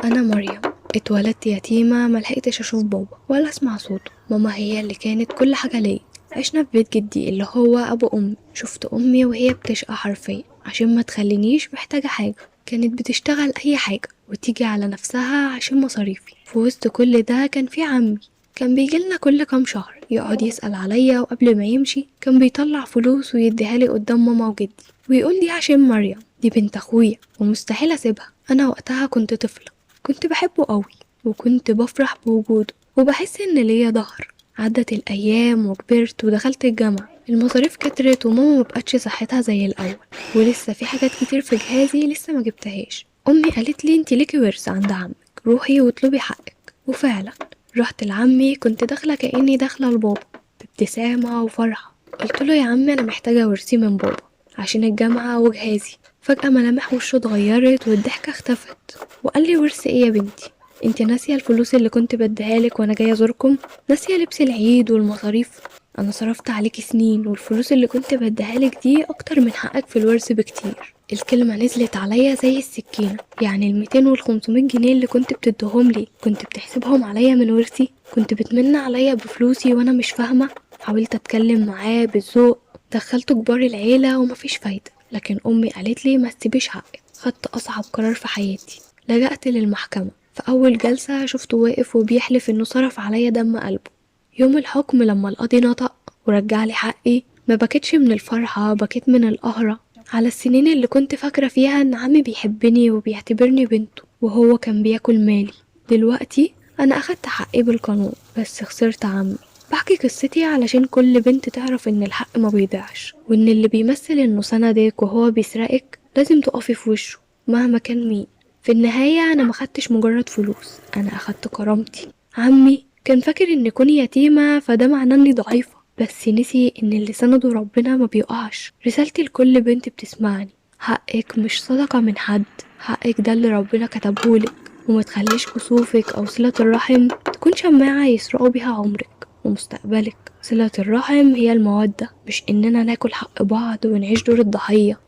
أنا مريم، اتولدت يتيمة، ملحقتش أشوف بابا ولا أسمع صوته. ماما هي اللي كانت كل حاجة ليا. عشنا في بيت جدي اللي هو أبو أمي. شفت أمي وهي بتشقى حرفيا عشان ما تخلينيش محتاجة حاجة. كانت بتشتغل أي حاجة وتيجي على نفسها عشان مصاريفي. في وسط كل ده كان في عمي، كان بيجيلنا كل كام شهر يقعد يسأل عليا، وقبل ما يمشي كان بيطلع فلوس ويديها لي قدام ماما وجدي ويقول دي عشان مريم دي بنت أخويا ومستحيل أسيبها. أنا وقتها كنت طفلة، كنت بحبه قوي وكنت بفرح بوجوده وبحس ان ليا ظهر. عدت الايام وكبرت ودخلت الجامعة، المصاريف كترت وماما مبقتش صحتها زي الاول، ولسه في حاجات كتير في جهازي لسه ما جبتهاش. امي قالت لي انتي ليكي ورث عند عمك، روحي واطلبي حقك. وفعلا رحت لعمي، كنت داخله كاني داخله لبابا بابتسامه وفرحه. قلت له يا عمي انا محتاجه ورثي من بابا عشان الجامعه وجهازي. فجأة ملامح وشه اتغيرت والضحكة اختفت، وقال لي ورث ايه يا بنتي؟ انت ناسيه الفلوس اللي كنت بديهالك وانا جايه ازوركم؟ ناسيه لبس العيد والمصاريف؟ انا صرفت عليكي سنين، والفلوس اللي كنت بديهالك دي اكتر من حقك في الورث بكتير. الكلمه نزلت عليا زي السكينه. يعني ال200 وال500 جنيه اللي كنت بتديهم لي كنت بتحسبهم عليا من ورثي؟ كنت بتمن عليا بفلوسي وانا مش فاهمه؟ حاولت اتكلم معاه بالذوق، دخلت كبار العيله ومفيش فايده، لكن امي قالت لي ما تسيبيش حقك. خدت اصعب قرار في حياتي، لجأت للمحكمة. في أول جلسة شفته واقف وبيحلف إنه صرف عليا دم قلبه. يوم الحكم لما القاضي نطق ورجعلي حقي، ما بكتش من الفرحة، بكيت من القهرة على السنين اللي كنت فاكرة فيها إن عمي بيحبني وبيعتبرني بنته وهو كان بياكل مالي. دلوقتي أنا أخدت حقي بالقانون، بس خسرت عمي. بحكي قصتي علشان كل بنت تعرف إن الحق ما بيضيعش، وإن اللي بيمثل إنه سندك وهو بيسرقك لازم تقفي في وشه مهما كان مين. في النهاية أنا مخدتش مجرد فلوس، أنا أخدت كرامتي. عمي كان فاكر إن كوني يتيمة فده معناه إني ضعيفة، بس نسي إن اللي سنده ربنا ما بيقعش. رسالتي لكل بنت بتسمعني: حقك مش صدقة من حد، حقك ده اللي ربنا كتبهولك. وما تخليش كسوفك أو صلة الرحم تكون شماعة يسرقوا بيها عمرك ومستقبلك. صلة الرحم هي المودة، مش إننا ناكل حق بعض ونعيش دور الضحية.